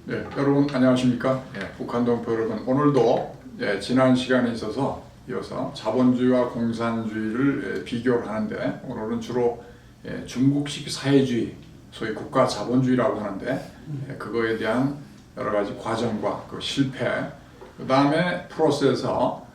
네, 여러분 안녕하십니까? 북한동포 여러분, 오늘도 지난 시간에 있어서 이어서 자본주의와 공산주의를 비교를 하는데, 오늘은 주로 중국식 사회주의, 소위 국가 자본주의라고 하는데, 그거에 대한 여러 가지 과정과 그 실패, 그 다음에 프로세서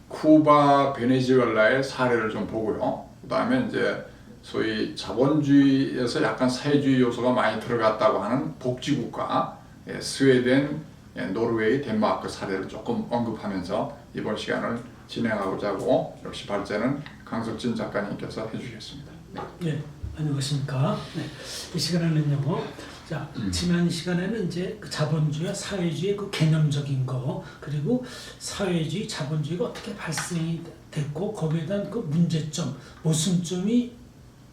쿠바, 베네수엘라의 사례를 좀 보고요. 그 다음에 이제 소위 자본주의에서 약간 사회주의 요소가 많이 들어갔다고 하는 복지국가, 스웨덴, 노르웨이, 덴마크 사례를 조금 언급하면서 이번 시간을 진행하고자 하고, 역시 발제는 강석진 작가님께서 해주시겠습니다. 네, 안녕하십니까. 네, 이 시간에는요. 자, 지난 시간에는 이제 그 자본주의와 사회주의의 그 개념적인 거, 그리고 사회주의, 자본주의가 어떻게 발생이 됐고 거기에 대한 그 문제점, 모순점이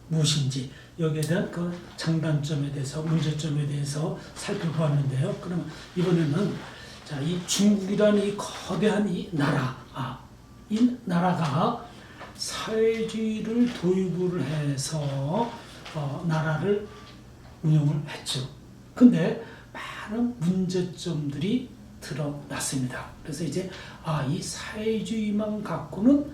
무엇인지, 여기에 대한 그 장단점에 대해서, 문제점에 대해서 살펴보았는데요. 그러면 이번에는 자, 이 중국이라는 이 거대한 이 나라, 이 나라가 사회주의를 도입을 해서 나라를 운영을 했죠. 근데 많은 문제점들이 드러났습니다. 그래서 이제 이 사회주의만 갖고는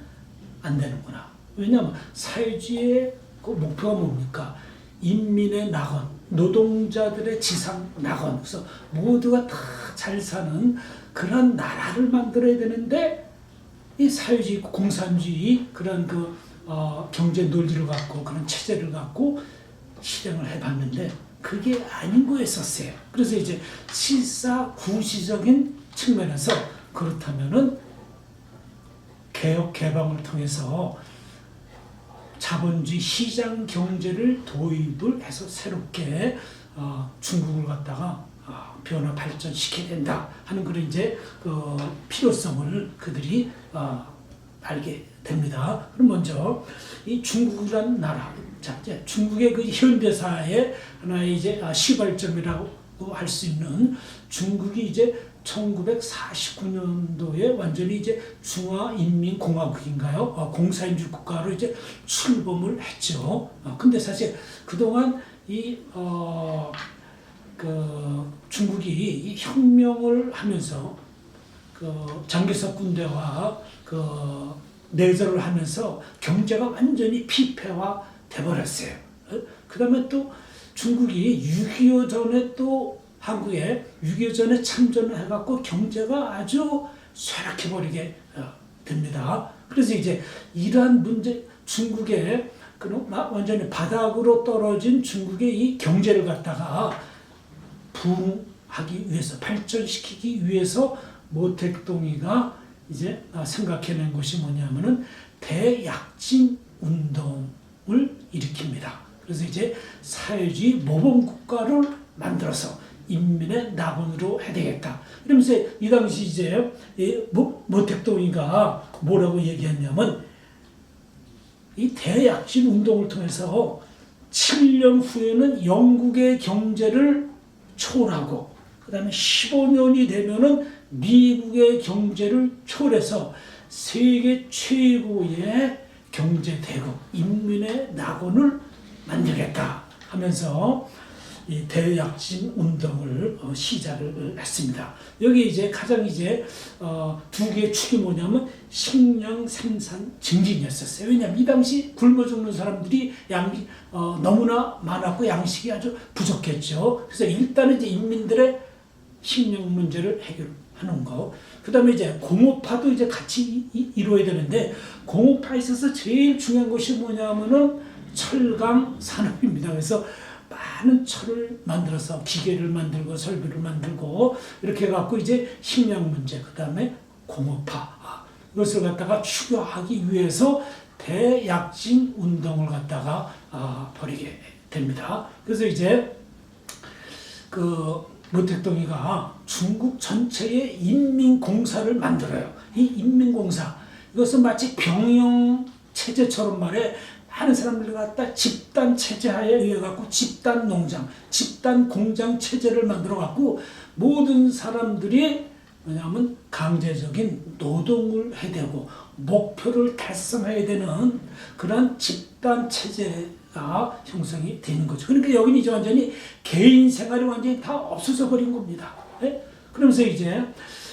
안 되는구나. 왜냐하면 사회주의의 그 목표가 뭡니까? 인민의 낙원, 노동자들의 지상 낙원. 그래서 모두가 다 잘 사는 그런 나라를 만들어야 되는데, 이 사회주의, 공산주의 그런 그 경제 논리를 갖고 그런 체제를 갖고 실행을 해봤는데 그게 아닌 거였었어요. 그래서 이제 실사 구시적인 측면에서 그렇다면은 개혁 개방을 통해서 자본주의 시장 경제를 도입을 해서 새롭게 중국을 갖다가 변화 발전시켜야 된다 하는 그런 이제 그 필요성을 그들이 알게 됩니다. 그럼 먼저 이 중국이라는 나라, 자, 이제 중국의 그 현대사의 하나의 이제 시발점이라고 할 수 있는 중국이 이제 1949년도에 완전히 이제 중화인민공화국인가요? 공산주의 국가로 이제 출범을 했죠. 근데 사실 그동안 중국이 이 혁명을 하면서 그 장개석 군대와 그 내전을 하면서 경제가 완전히 피폐화 돼버렸어요. 그 다음에 또 중국이 6.25 전에 또 한국에 6.25 전에 참전을 해갖고 경제가 아주 쇠락해버리게 됩니다. 그래서 이제 이러한 문제, 중국의 완전히 바닥으로 떨어진 중국의 이 경제를 갖다가 부흥하기 위해서, 발전시키기 위해서 모택동이가 이제 생각해낸 것이 뭐냐면은 대약진 운동을 일으킵니다. 그래서 이제 사회주의 모범국가를 만들어서 인민의 낙원으로 해야 되겠다. 이러면서 이 당시 이제 모택동이가 뭐라고 얘기했냐면, 이 대약진 운동을 통해서 7년 후에는 영국의 경제를 초월하고, 그 다음에 15년이 되면은 미국의 경제를 초월해서 세계 최고의 경제대국, 인민의 낙원을 만들겠다 하면서 이 대약진 운동을 시작을 했습니다. 여기 이제 가장 이제 두 개의 축이 뭐냐면 식량 생산 증진이었었어요. 왜냐하면 이 당시 굶어 죽는 사람들이 너무나 많았고 양식이 아주 부족했죠. 그래서 일단은 이제 인민들의 식량 문제를 해결하는 거. 그 다음에 이제 공업화도 이제 같이 이루어야 되는데, 공업화에 있어서 제일 중요한 것이 뭐냐면은 철강 산업입니다. 그래서 많은 철을 만들어서 기계를 만들고 설비를 만들고 이렇게 해갖고 이제 식량 문제, 그 다음에 공업화, 이것을 갖다가 추구하기 위해서 대약진 운동을 갖다가 벌이게 됩니다. 그래서 이제 그 모택동이가 중국 전체의 인민공사를 만들어요. 이 인민공사, 이것은 마치 병영 체제처럼 말해, 많은 사람들이 갖다 집단 체제하에 의해 갖고 집단 농장, 집단 공장 체제를 만들어 갖고 모든 사람들이 뭐냐면 강제적인 노동을 해야 되고 목표를 달성해야 되는 그런 집단 체제가 다 형성이 되는 거죠. 그러니까 여기는 이제 완전히 개인 생활이 완전히 다 없어져 버린 겁니다. 예? 그러면서 이제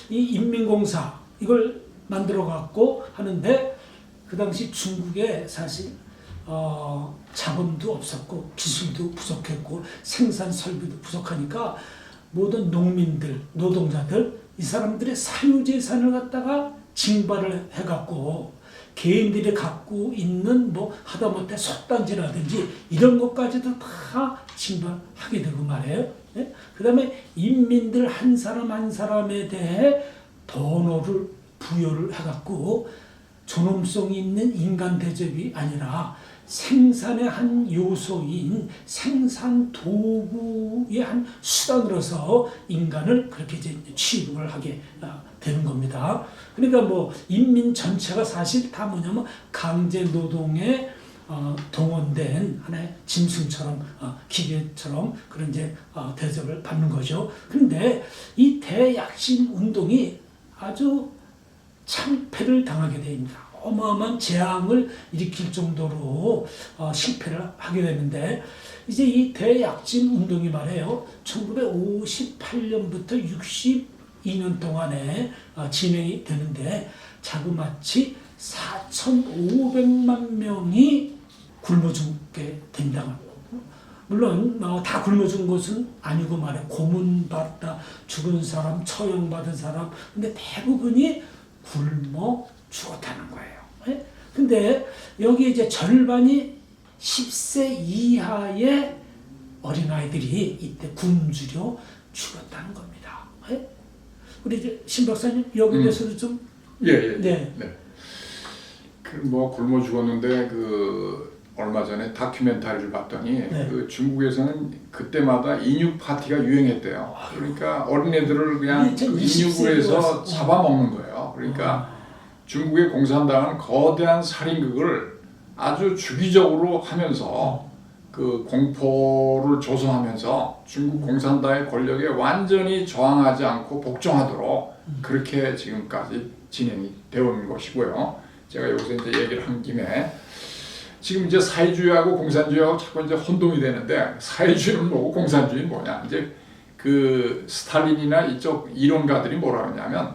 이 인민공사 이걸 만들어 갖고 하는데 그 당시 중국에 사실 자본도 없었고 기술도 부족했고 생산 설비도 부족하니까 모든 농민들, 노동자들 이 사람들의 사유재산을 갖다가 징발을 해갖고 개인들이 갖고 있는 뭐 하다못해 속단지라든지 이런 것까지도 다 징발하게 되고 말이에요. 예? 그 다음에 인민들 한 사람 한 사람에 대해 번호를 부여를 해갖고 존엄성 있는 인간 대접이 아니라 생산의 한 요소인 생산 도구의 한 수단으로서 인간을 그렇게 이제 취급을 하게 되는 겁니다. 그러니까 뭐 인민 전체가 사실 다 뭐냐면 강제 노동에 동원된 하나의 짐승처럼 기계처럼 그런 이제 대접을 받는 거죠. 그런데 이 대약신 운동이 아주 참패를 당하게 됩니다. 어마어마한 재앙을 일으킬 정도로 실패를 하게 되는데 이제 이 대약진 운동이 말이에요. 1958년부터 62년 동안에 진행이 되는데 자그마치 4,500만 명이 굶어 죽게 된다. 물론 다 굶어 죽은 것은 아니고 말이에요. 고문받다 죽은 사람, 처형받은 사람, 근데 대부분이 굶어 죽었다는 거예요. 근데 여기 이제 절반이 10세 이하의 어린아이들이 이때 굶주려 죽었다는 겁니다. 우리 이제 신 박사님 여기에 대해서도 좀 네. 네. 그 뭐 굶어 죽었는데 그 얼마 전에 다큐멘터리를 봤더니 네. 그 중국에서는 그때마다 인육 파티가 유행했대요. 그러니까 어린애들을 그냥 그 인육을 해서 잡아먹는 거예요. 그러니까 중국의 공산당은 거대한 살인극을 아주 주기적으로 하면서 그 공포를 조성하면서 중국 공산당의 권력에 완전히 저항하지 않고 복종하도록 그렇게 지금까지 진행이 되어 온 것이고요. 제가 여기서 이제 얘기를 한 김에 지금 이제 사회주의하고 공산주의하고 자꾸 이제 혼동이 되는데 사회주의는 뭐고 공산주의는 뭐냐? 이제 그 스탈린이나 이쪽 이론가들이 뭐라 하냐면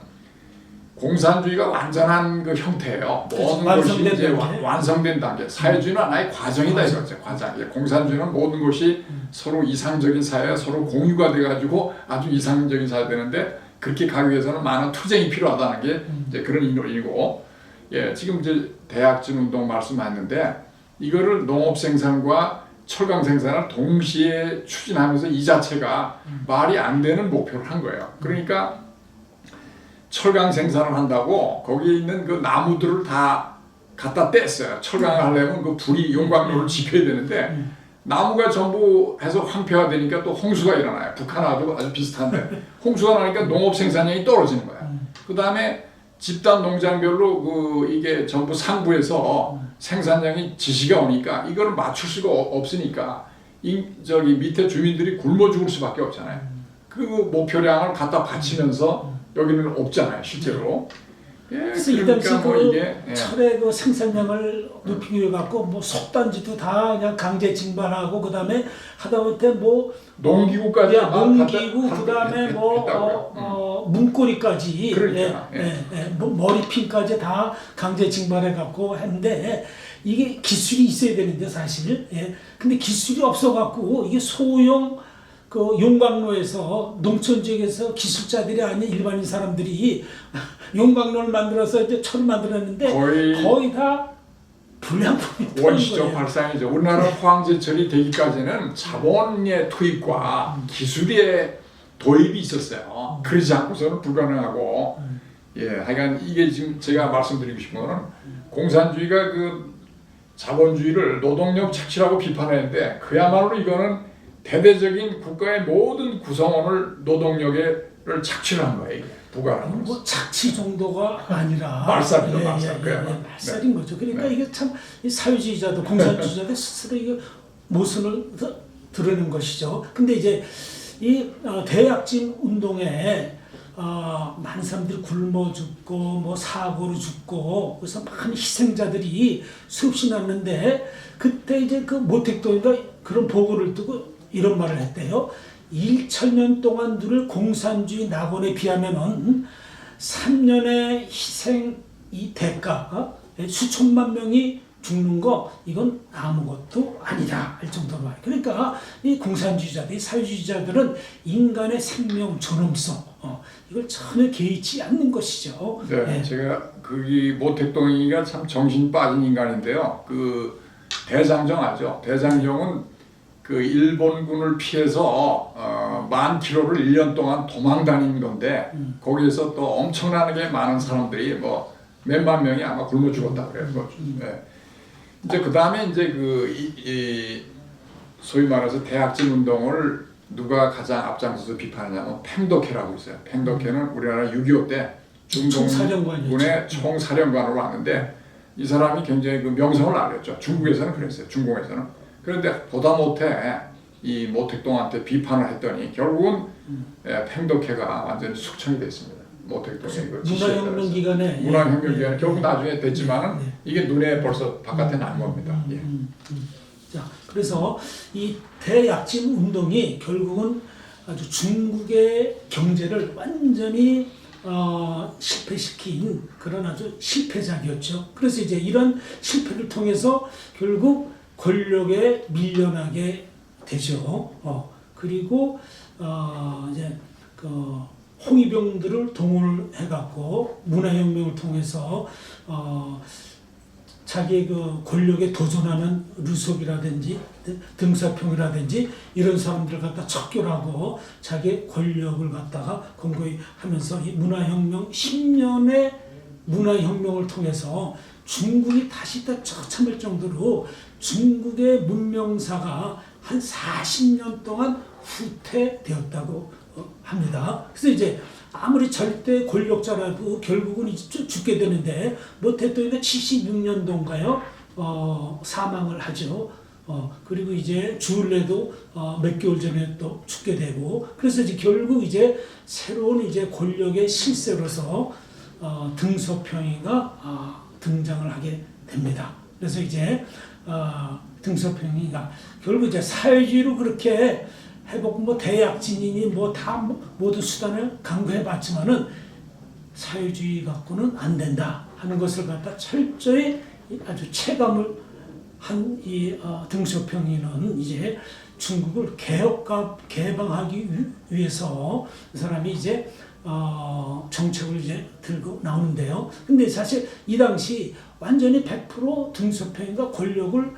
공산주의가 완전한 그 형태예요. 모든 것이 이제 완성된 단계. 사회주의는 하나의 과정이다 이거죠. 과정. 공산주의는 모든 것이 서로 이상적인 사회, 서로 공유가 돼가지고 아주 이상적인 사회 되는데 그렇게 가기 위해서는 많은 투쟁이 필요하다는 게 이제 그런 이론이고, 예, 지금 이제 대약진 운동 말씀하셨는데 이거를 농업 생산과 철강 생산을 동시에 추진하면서 이 자체가 말이 안 되는 목표를 한 거예요. 그러니까 철강 생산을 한다고 거기에 있는 그 나무들을 다 갖다 뗐어요. 철강을 하려면 그 불이 용광로를 지펴야 되는데 나무가 전부 해서 황폐화되니까 또 홍수가 일어나요. 북한하고 아주 비슷한데 홍수가 나니까 농업 생산량이 떨어지는 거예요. 그 다음에 집단 농장별로 그 이게 전부 상부에서 생산량이 지시가 오니까 이거를 맞출 수가 없으니까 저기 밑에 주민들이 굶어 죽을 수밖에 없잖아요. 그 목표량을 갖다 바치면서 여기는 없잖아요, 실제로. 예, 그래서 이 당시 뭐 그 이게, 철의 그 생산량을 높이기 위해 갖고 뭐 속단지도 다 그냥 강제 징발하고 그 다음에 하다못해 뭐 농기구까지 농기구 그 다음에 뭐 문고리까지 그러니까, 뭐 머리핀까지 다 강제 징발해 갖고 했는데 이게 기술이 있어야 되는데 사실 근데 기술이 없어 갖고 이게 소형 그 용광로에서 농촌 지역에서 기술자들이 아닌 일반인 사람들이 용광로를 만들어서 이제 철을 만들었는데 거의 다 불량품이 원시적 발상이죠. 우리나라 포항제철이 되기까지는 자본의 투입과 기술의 도입이 있었어요. 그러지 않고서는 불가능하고, 예, 하여간 이게 지금 제가 말씀드리고 싶은 거는 공산주의가 그 자본주의를 노동력 착취라고 비판했는데 그야말로 이거는 대대적인 국가의 모든 구성원을 노동력을 착취를 한 거예요. 이게 부가라는 뭐 착취 정도가 아니라 말살이죠, 말살. 말살인 거죠. 그러니까 이게 참 사회주의자도 공산주의자도 스스로 이거 모순을 드러낸 것이죠. 근데 이제 이 대약진 운동에 많은 사람들이 굶어 죽고 뭐 사고로 죽고 그래서 많은 희생자들이 수없이 났는데 그때 이제 그 모택동이가 그런 보고를 뜨고 이런 말을 했대요. 1,000년 동안 누릴 공산주의 낙원에 비하면은 3년의 희생 이 대가 수천만 명이 죽는 거 이건 아무것도 아니다 할 정도로 말이에요. 그러니까 이 공산주의자들, 사회주의자들은 인간의 생명 존엄성 이걸 전혀 개의치 않는 것이죠. 네, 네. 제가 그 모택동이가 참 정신 빠진 인간인데요. 그 대장정 알죠? 대장정은 그 일본군을 피해서 10,000km를 1년 동안 도망 다닌 건데 거기에서 또 엄청나게 많은 사람들이 뭐 몇만 명이 아마 굶어 죽었다 그래요. 네. 이제 그 다음에 이제 소위 말해서 대약진 운동을 누가 가장 앞장서서 비판하냐면 팽덕회라고 있어요. 팽덕회는 우리나라 6.25 때 중동군의 총사령관으로 왔는데 이 사람이 굉장히 그 명성을 알렸죠. 중국에서는 그랬어요. 중공에서는. 그런데 보다 못해 이 모택동한테 비판을 했더니 결국은 팽덕회가 완전히 숙청이 됐습니다. 모택동의 그 문화혁명 기간에 문화혁명 기간에 결국 나중에 됐지만은 이게 눈에 벌써 바깥에 난 겁니다. 예. 자, 그래서 이 대약진 운동이 결국은 아주 중국의 경제를 완전히 실패시킨 그런 아주 실패작이었죠. 그래서 이제 이런 실패를 통해서 결국 권력에 밀려나게 되죠. 그리고 이제 그 홍위병들을 동원해갖고 문화혁명을 통해서 자기의 그 권력에 도전하는 류석이라든지 등사평이라든지 이런 사람들을 갖다 척결하고 자기의 권력을 갖다가 공고히 하면서 이 문화혁명 10년의 문화혁명을 통해서 중국이 다시 다 처참할 정도로 중국의 문명사가 한 40년 동안 후퇴되었다고 합니다. 그래서 이제 아무리 절대 권력자라도 결국은 이제 죽게 되는데 모택동이가 76년도인가요? 사망을 하죠. 그리고 이제 주을래도 몇 개월 전에 또 죽게 되고 그래서 이제 결국 이제 새로운 이제 권력의 실세로서 등소평이가 등장을 하게 됩니다. 그래서 이제 등소평이가 결국 이제 사회주의로 그렇게 해보고 뭐 대약진이니 뭐 다 모든 수단을 강구해봤지만은 사회주의 갖고는 안 된다 하는 것을 갖다 철저히 아주 체감을 한 이 등소평이는 이제 중국을 개방하기 위해서 그 사람이 이제 정책을 이제 들고 나오는데요. 근데 사실 이 당시 완전히 100% 등소평이가 권력을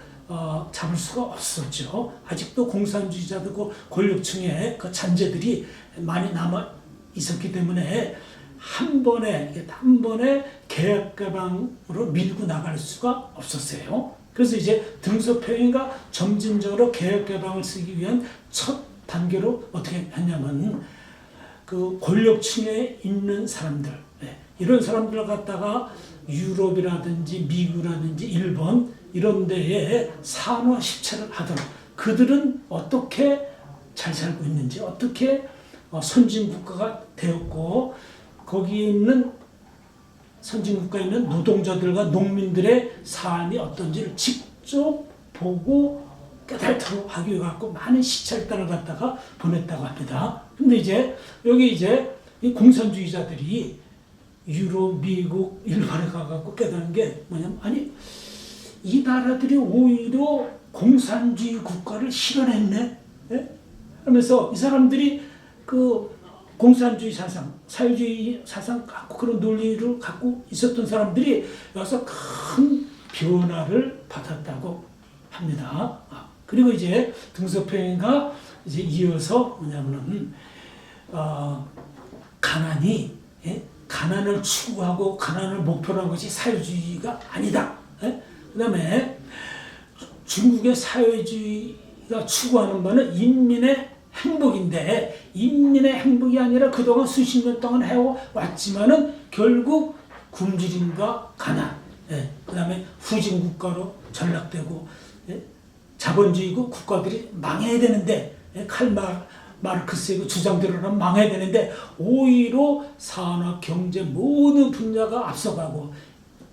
잡을 수가 없었죠. 아직도 공산주의자들 그 권력층의 그 잔재들이 많이 남아 있었기 때문에 한 번에 개혁 개방으로 밀고 나갈 수가 없었어요. 그래서 이제 등소평이가 점진적으로 개혁 개방을 쓰기 위한 첫 단계로 어떻게 했냐면 그 권력층에 있는 사람들 이런 사람들을 갖다가 유럽이라든지 미국이라든지 일본 이런 데에 산화 식체를 하도록 그들은 어떻게 잘 살고 있는지 어떻게 선진국가가 되었고 거기에 있는 선진국가에 있는 노동자들과 농민들의 삶이 어떤지를 직접 보고 깨달도록 하기 위해 갖고 많은 시찰단을 갖다가 보냈다고 합니다. 근데 이제 여기 이제 이 공산주의자들이 유럽, 미국, 일본에 가갖고 깨달은 게 뭐냐면 아니 이 나라들이 오히려 공산주의 국가를 실현했네. 예? 하면서 이 사람들이 그 공산주의 사상, 사회주의 사상 갖고 그런 논리를 갖고 있었던 사람들이 여기서 큰 변화를 받았다고 합니다. 그리고 이제 등소평이가 이제 이어서 뭐냐면은 가난이 가난을 추구하고 가난을 목표로 한 것이 사회주의가 아니다. 그 다음에 중국의 사회주의가 추구하는 바는 인민의 행복인데 인민의 행복이 아니라 그동안 수십 년 동안 해왔지만은 결국 굶주림과 가난, 그 다음에 후진국가로 전락되고 자본주의 국가들이 망해야 되는데 마르크스의 그 주장대로는 망해야 되는데 오히려 산업, 경제 모든 분야가 앞서가고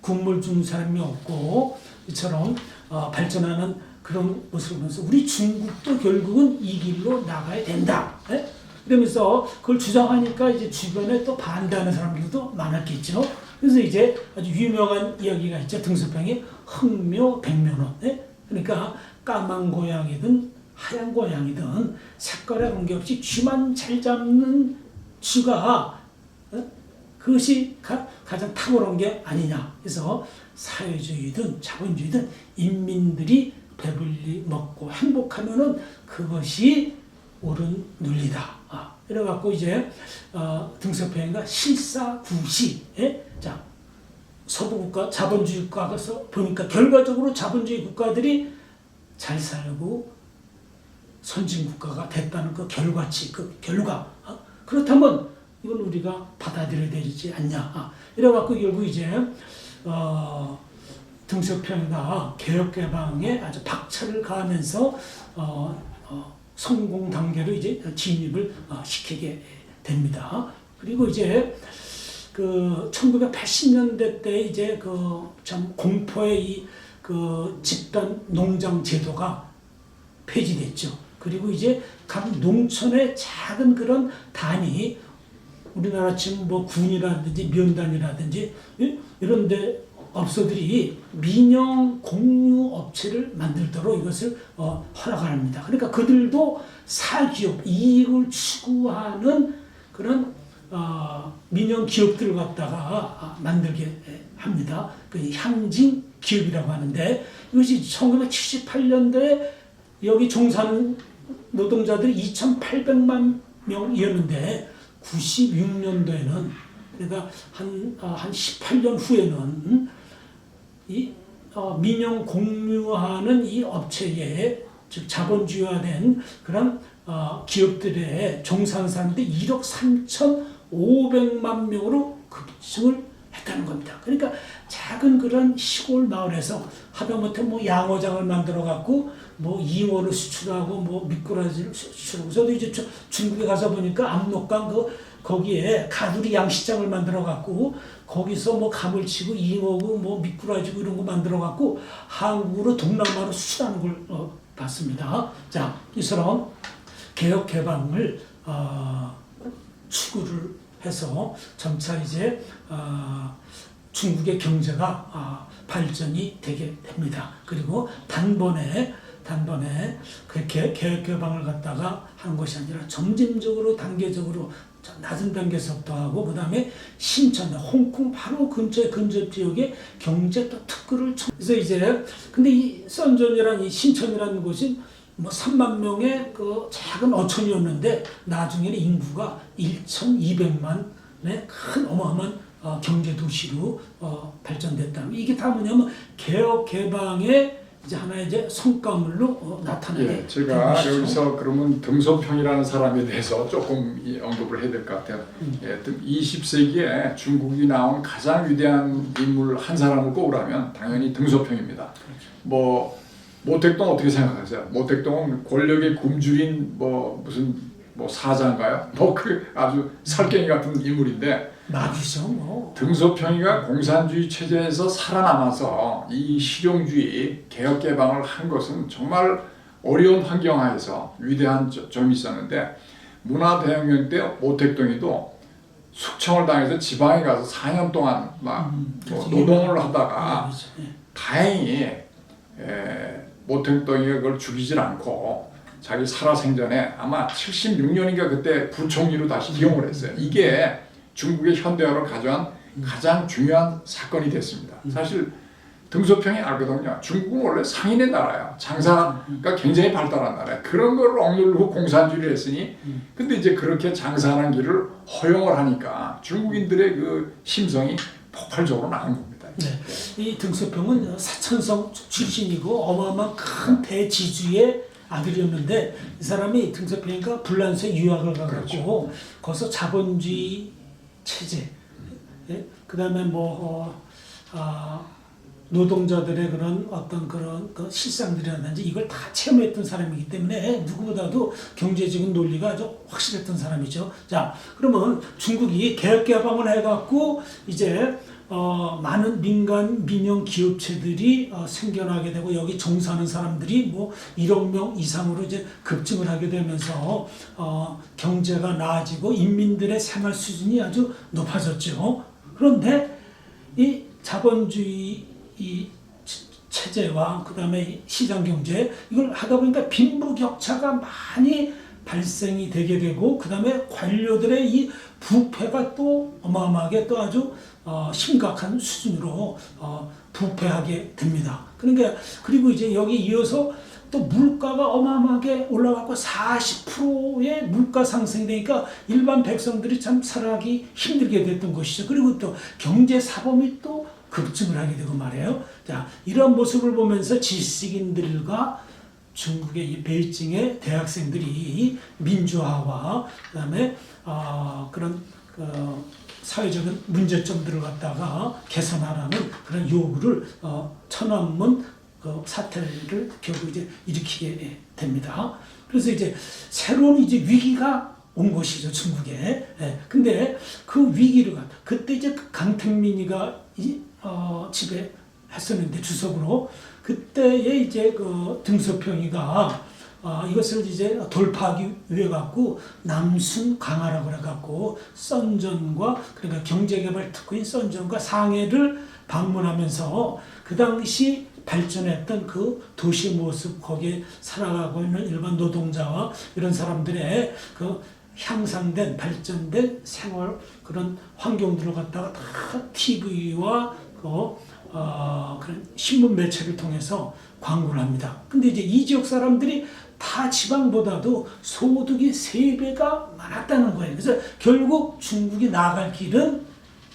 국물 주는 사람이 없고 이처럼 발전하는 그런 모습을 보면서 우리 중국도 결국은 이 길로 나가야 된다. 예? 그러면서 그걸 주장하니까 이제 주변에 또 반대하는 사람들도 많았겠죠. 그래서 이제 아주 유명한 이야기가 있죠. 등소평이 흑묘 백묘론. 예? 그러니까 까만 고양이든 하얀 고양이든 색깔에 관계없이 쥐만 잘 잡는 쥐가 그것이 가장 탁월한 게 아니냐. 그래서 사회주의든 자본주의든 인민들이 배불리 먹고 행복하면은 그것이 옳은 논리다. 이래갖고 이제 등소평인가 실사구시. 자, 서부 국가, 자본주의 국가에서 보니까 결과적으로 자본주의 국가들이 잘 살고 선진 국가가 됐다는 그 결과치, 그 결과. 그렇다면 이건 우리가 받아들여야 되지 않냐. 이래갖고 결국 이제 등소평이가 개혁개방에 아주 박차를 가하면서 성공 단계로 이제 진입을 시키게 됩니다. 그리고 이제 그 1980년대 때 이제 그 참 공포의 그 집단 농장 제도가 폐지됐죠. 그리고 이제 각 농촌의 작은 그런 단위, 우리나라 지금 뭐 군이라든지 면단이라든지 이런데 업소들이 민영 공유 업체를 만들도록 이것을 허락을 합니다. 그러니까 그들도 사기업, 이익을 추구하는 그런 민영 기업들을 갖다가 만들게 합니다. 그 향진 기업이라고 하는데 이것이 1978년도에 여기 종사하는 노동자들이 2,800만 명이었는데 96년도에는 그러니까 한 18년 후에는 이 민영 공유하는 이 업체에 즉 자본주의화된 그런 기업들의 종사하는 사람들이 1억 3,500만 명으로 급증을 했다는 겁니다. 그러니까 작은 그런 시골 마을에서 하다못해 뭐 양어장을 만들어 갖고 뭐 잉어를 수출하고 뭐 미꾸라지를 수출하고 저도 이제 중국에 가서 보니까 압록강 거기에 가두리 양식장을 만들어 갖고 거기서 뭐 감을 치고 잉어고 뭐 미꾸라지고 이런 거 만들어 갖고 한국으로 동남아로 수출하는 걸 봤습니다. 자, 이처럼 개혁 개방을 추구를 해서 점차 이제 중국의 경제가 발전이 되게 됩니다. 그리고 단번에 그렇게 개혁 개방을 갖다가 하는 것이 아니라 점진적으로 단계적으로 낮은 단계에서부터 하고 그다음에 신천, 홍콩 바로 근처 지역에 경제 또 특구를 그래서 이제 근데 이 선전이라는 이 신천이라는 곳이 뭐 3만 명의 그 작은 어촌이었는데 나중에는 인구가 1,200만의 큰 어마어마한 경제 도시로 발전됐다. 이게 다 뭐냐면 개혁 개방의 이제 하나의 이제 성과물로 나타나게. 제가 여기서 그러면 등소평이라는 사람에 대해서 조금 언급을 해야 될 것 같아요. 20세기에 중국이 나온 가장 위대한 인물 한 사람을 꼽으라면 당연히 등소평입니다. 뭐 모택동 어떻게 생각하세요? 모택동은 권력의 굶주린 무슨 사자인가요? 그 아주 살쾡이 같은 인물인데 마귀죠, 뭐. 등소평이가 공산주의 체제에서 살아남아서 이 실용주의 개혁 개방을 한 것은 정말 어려운 환경하에서 위대한 점이 있었는데 문화대혁명 때 모택동이도 숙청을 당해서 지방에 가서 4년 동안 노동을 하다가 다행히 모택동이가 그걸 죽이질 않고 자기 살아생전에 아마 76년인가 그때 부총리로 다시 기용을 했어요. 이게 중국의 현대화를 가져온 가장 중요한 사건이 됐습니다. 사실 등소평이 알거든요. 중국은 원래 상인의 나라야. 장사가 굉장히 발달한 나라야. 그런 걸 억누르고 공산주의를 했으니 근데 이제 그렇게 장사하는 길을 허용을 하니까 중국인들의 그 심성이 폭발적으로 나온 겁니다. 네. 이 등소평은 사천성 출신이고 어마어마한 큰 대지주의 아들이었는데 이 사람이 등소평이가 불란서에 유학을 가고 그렇죠. 거기서 자본주의 체제, 그 다음에 노동자들의 그런 어떤 그런 그 실상들이라든지 이걸 다 체험했던 사람이기 때문에 누구보다도 경제적인 논리가 아주 확실했던 사람이죠. 자, 그러면 중국이 개혁개방을 해갖고 이제 많은 민간 민영 기업체들이 생겨나게 되고 여기 종사하는 사람들이 뭐 1억 명 이상으로 이제 급증을 하게 되면서 경제가 나아지고 인민들의 생활 수준이 아주 높아졌죠. 그런데 이 자본주의 이 체제와 그다음에 시장 경제 이걸 하다 보니까 빈부격차가 많이 발생이 되게 되고 그다음에 관료들의 이 부패가 또 어마어마하게 또 아주 심각한 수준으로 부패하게 됩니다. 그러니까 그리고 이제 여기 이어서 또 물가가 어마어마하게 올라가고 40%의 물가 상승되니까 일반 백성들이 참 살아가기 힘들게 됐던 것이죠. 그리고 또 경제 사범이 또 급증을 하게 되고 말이에요. 자, 이런 모습을 보면서 지식인들과 중국의 이 베이징의 대학생들이 민주화와 그다음에 그런 사회적인 문제점들을 갖다가 개선하라는 그런 요구를 천안문 사태를 결국 이제 일으키게 됩니다. 그래서 이제 새로운 이제 위기가 온 것이죠, 중국에. 근데 그 위기를 그때 이제 강택민이가 지배했었는데 주석으로 그때에 이제 그 등소평이가 이것을 이제 돌파하기 위해 갖고 남순 강화라고 그래 갖고 썬전과 그러니까 경제개발 특구인 썬전과 상해를 방문하면서 그 당시 발전했던 그 도시 모습 거기에 살아가고 있는 일반 노동자와 이런 사람들의 그 향상된 발전된 생활 그런 환경들을 갖다가 다 TV와 그런 신문 매체를 통해서 광고를 합니다. 근데 이제 이 지역 사람들이 다 지방보다도 소득이 3배가 많았다는 거예요. 그래서 결국 중국이 나아갈 길은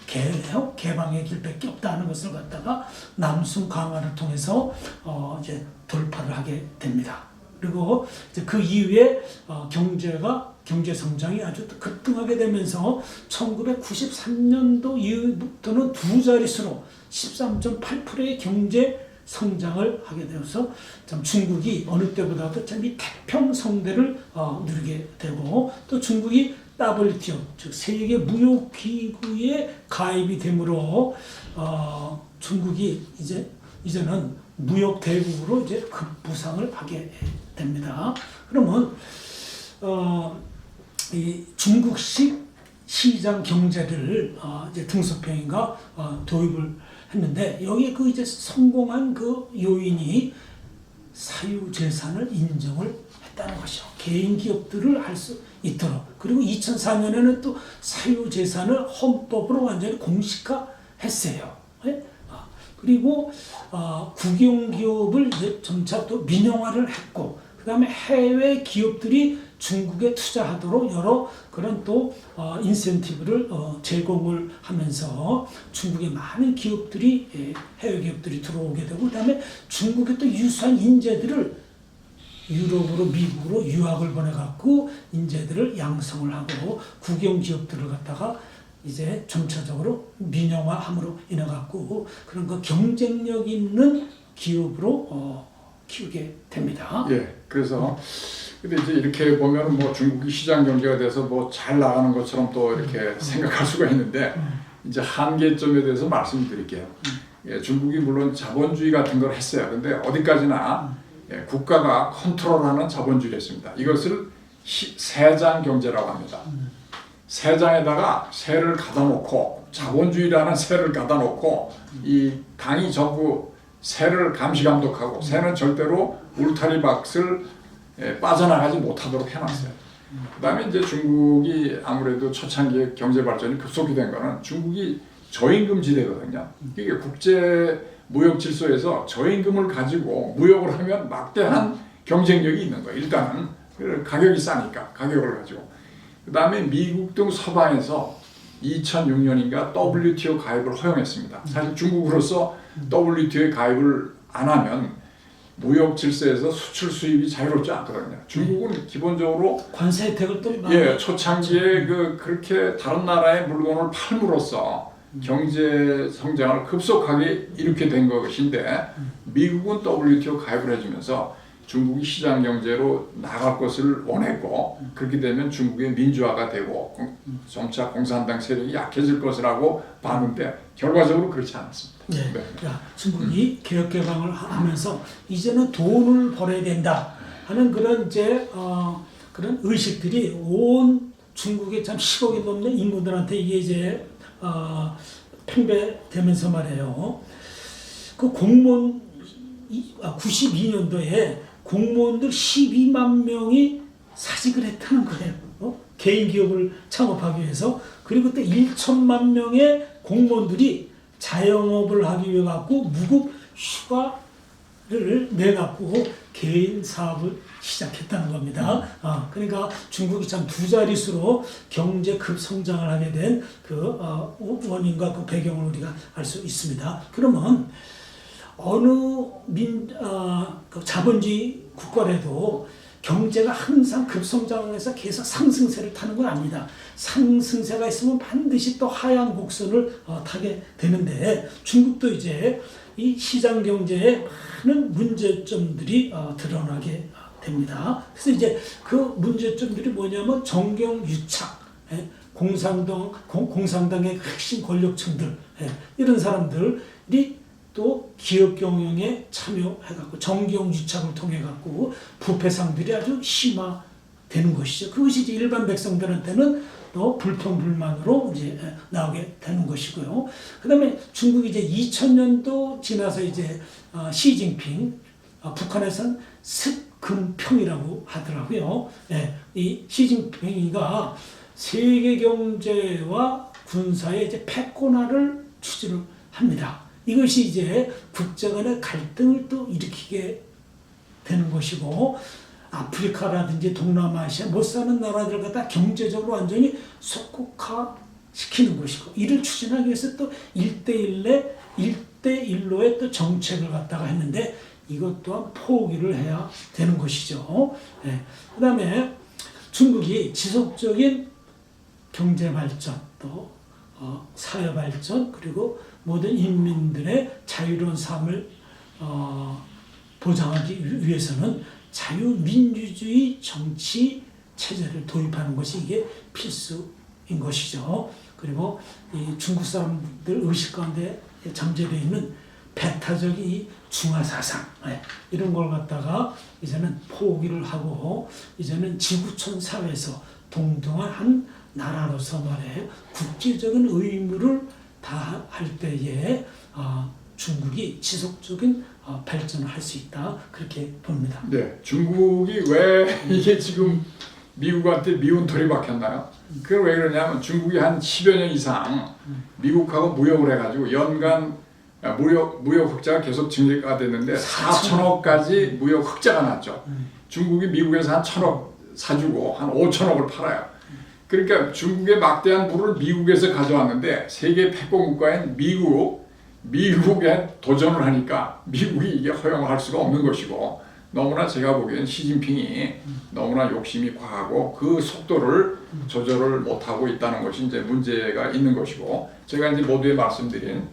개혁, 개방의 길밖에 없다는 것을 갖다가 남순 강화를 통해서 이제 돌파를 하게 됩니다. 그리고 이제 그 이후에 경제 성장이 아주 급등하게 되면서 1993년도 이후부터는 두 자릿수로 13.8%의 경제 성장을 하게 되어서 참 중국이 어느 때보다도 참 이 태평성대를 누리게 되고 또 중국이 WTO 즉 세계 무역기구에 가입이 되므로 중국이 이제는 무역 대국으로 이제 급부상을 하게 됩니다. 그러면 이 중국식 시장 경제를 이제 등소평인가 도입을 했는데 여기 그 이제 성공한 그 요인이 사유재산을 인정을 했다는 것이죠. 개인 기업들을 할 수 있도록. 그리고 2004년에는 또 사유재산을 헌법으로 완전히 공식화했어요. 그리고 국영기업을 이제 점차 또 민영화를 했고 그 다음에 해외 기업들이 중국에 투자하도록 여러 그런 또 인센티브를 제공을 하면서 중국의 많은 기업들이 해외 기업들이 들어오게 되고 그다음에 중국의 또 유수한 인재들을 유럽으로 미국으로 유학을 보내갖고 인재들을 양성을 하고 국영 기업들을 갖다가 이제 점차적으로 민영화함으로 인해 갖고 그런 그 경쟁력 있는 기업으로 키우게 됩니다. 예, 그래서 근데 이제 이렇게 보면 뭐 중국이 시장 경제가 돼서 뭐 잘 나가는 것처럼 또 이렇게 생각할 수가 있는데 이제 한계점에 대해서 말씀드릴게요. 예, 중국이 물론 자본주의 같은 걸 했어요. 근데 어디까지나 국가가 컨트롤하는 자본주의를 했습니다. 이것을 세장 경제라고 합니다. 세장에다가 세를 갖다 놓고 자본주의라는 세를 갖다 놓고 이 당이 전부 세를 감시 감독하고 세는 절대로 울타리 밭을 빠져나가지 못하도록 해놨어요. 그다음에 이제 중국이 아무래도 초창기에 경제 발전이 급속히 된 거는 중국이 저임금 지대거든요. 이게 국제 무역 질서에서 저임금을 가지고 무역을 하면 막대한 경쟁력이 있는 거예요. 일단은 가격이 싸니까 가격을 가지고. 그다음에 미국 등 서방에서 2006년인가 WTO 가입을 허용했습니다. 사실 중국으로서 WTO에 가입을 안 하면 무역 질서에서 수출 수입이 자유롭지 않거든요. 중국은 기본적으로 관세 혜택을 또 초창기에 그렇게 다른 나라의 물건을 팔므로써 경제 성장을 급속하게 이렇게 된 것인데 미국은 WTO 가입을 해주면서 중국이 시장 경제로 나갈 것을 원했고 그렇게 되면 중국의 민주화가 되고 점차 공산당 세력이 약해질 것이라고 봤는데 결과적으로 그렇지 않았습니다. 네. 네. 자, 중국이 개혁 개방을 하면서 이제는 돈을 벌어야 된다 하는 그런 그런 의식들이 온 중국의 참 10억이 넘는 인구들한테 이게 이제 팽배되면서 말이에요. 그 공무원 92년도에 공무원들 12만 명이 사직을 했다는 거예요. 개인 기업을 창업하기 위해서. 그리고 그때 1천만 명의 공무원들이 자영업을 하기 위해 갖고 무급 휴가를 내 갖고 개인 사업을 시작했다는 겁니다. 그러니까 중국이 참 두 자릿수로 경제 급성장을 하게 된 그 원인과 그 배경을 우리가 알 수 있습니다. 그러면 어느 그 자본주의 국가라도 경제가 항상 급성장해서 계속 상승세를 타는 건 아닙니다. 상승세가 있으면 반드시 또 하향 곡선을 타게 되는데 중국도 이제 이 시장 경제에 많은 문제점들이 드러나게 됩니다. 그래서 이제 그 문제점들이 뭐냐면 정경유착, 공산당의 핵심 권력층들 이런 사람들이 또 기업 경영에 참여해갖고 정경유착을 통해갖고 부패상들이 아주 심화되는 것이죠. 그것이 이제 일반 백성들한테는 또 불평불만으로 이제 나오게 되는 것이고요. 그다음에 중국이 이제 2000년도 지나서 이제 시진핑 북한에서는 습근평이라고 하더라고요. 이 시진핑이가 세계 경제와 군사의 이제 패권화를 추진을 합니다. 이것이 이제 국제 간의 갈등을 또 일으키게 되는 것이고 아프리카라든지 동남아시아 못 사는 나라들 갖다 경제적으로 완전히 속국화시키는 것이고 이를 추진하기 위해서 또 1대1로의 또 정책을 갖다가 했는데 이것 또한 포기를 해야 되는 것이죠. 그 다음에 중국이 지속적인 경제 발전 또 사회 발전 그리고 모든 인민들의 자유로운 삶을 보장하기 위해서는 자유민주주의 정치 체제를 도입하는 것이 이게 필수인 것이죠. 그리고 이 중국 사람들 의식 가운데 잠재되어 있는 배타적인 이 중화사상 이런 걸 갖다가 이제는 포기를 하고 이제는 지구촌 사회에서 동등한 한 나라로서 말해 국제적인 의무를 다할 때에 중국이 지속적인 발전을 할 수 있다 그렇게 봅니다. 네, 중국이 왜 이게 지금 미국한테 미운 털이 박혔나요? 그게 왜 그러냐면 중국이 한 10여 년 이상 미국하고 무역을 해가지고 연간 무역 흑자가 계속 증가가 됐는데 4천억까지 무역 흑자가 났죠. 중국이 미국에서 한 1,000억 사주고 한 5천억을 팔아요. 그러니까 중국의 막대한 부를 미국에서 가져왔는데 세계 패권 국가인 미국에 도전을 하니까 미국이 이게 허용을 할 수가 없는 것이고 너무나 제가 보기엔 시진핑이 너무나 욕심이 과하고 그 속도를 조절을 못하고 있다는 것이 이제 문제가 있는 것이고 제가 이제 모두에 말씀드린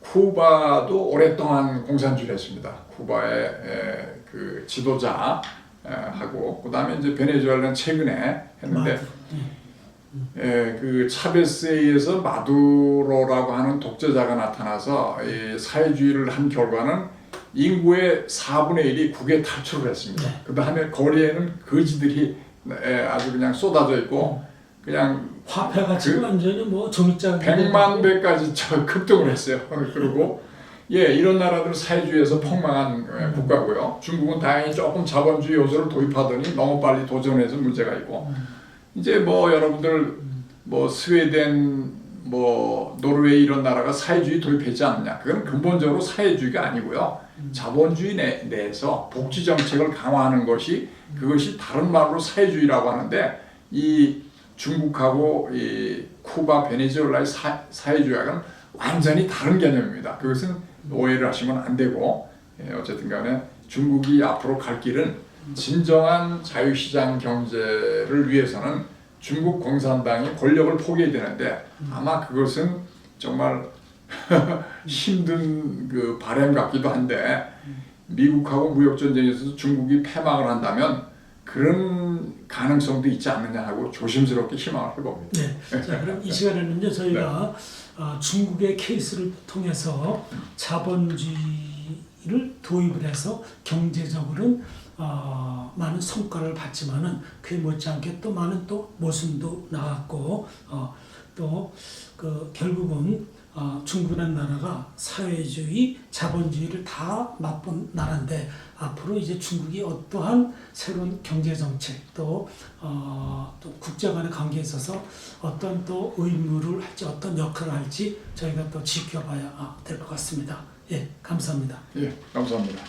쿠바도 오랫동안 공산주의를 했습니다. 쿠바의 그 지도자 하고 그다음에 이제 베네수엘라는 최근에 했는데 그 차베스에 의해서 마두로라고 하는 독재자가 나타나서 이 사회주의를 한 결과는 인구의 4분의 1이 국외 탈출을 했습니다. 그 다음에 거리에는 거지들이 아주 그냥 쏟아져 있고 그냥 화폐가 지금 완전히 뭐 종이장 100만 배까지 급등을 했어요. 그리고 이런 나라들 사회주의에서 폭망한 국가고요. 중국은 다행히 조금 자본주의 요소를 도입하더니 너무 빨리 도전해서 문제가 있고 이제 뭐 여러분들 뭐 스웨덴 뭐 노르웨이 이런 나라가 사회주의 도입했지 않느냐? 그건 근본적으로 사회주의가 아니고요. 자본주의 내에서 복지 정책을 강화하는 것이 그것이 다른 말로 사회주의라고 하는데 이 중국하고 이 쿠바, 베네수엘라의 사회주의와는 완전히 다른 개념입니다. 그것은 오해를 하시면 안 되고 어쨌든 간에 중국이 앞으로 갈 길은 진정한 자유시장 경제를 위해서는 중국 공산당이 권력을 포기해야 되는데 아마 그것은 정말 힘든 그 바람 같기도 한데 미국하고 무역 전쟁에서 중국이 패망을 한다면 그런 가능성도 있지 않느냐 하고 조심스럽게 희망을 해봅니다. 네. 자, 그럼 이 시간에는요 저희가 중국의 케이스를 통해서 자본주의를 도입을 해서 경제적으로는 많은 성과를 봤지만은 그에 못지않게 또 많은 또 모순도 나왔고 또 그 결국은 중국이라는 나라가 사회주의, 자본주의를 다 맛본 나라인데 앞으로 이제 중국이 어떠한 새로운 경제 정책 또 국제 간의 관계에 있어서 어떤 또 의무를 할지 어떤 역할을 할지 저희가 또 지켜봐야 될 것 같습니다. 예, 감사합니다. 예, 감사합니다.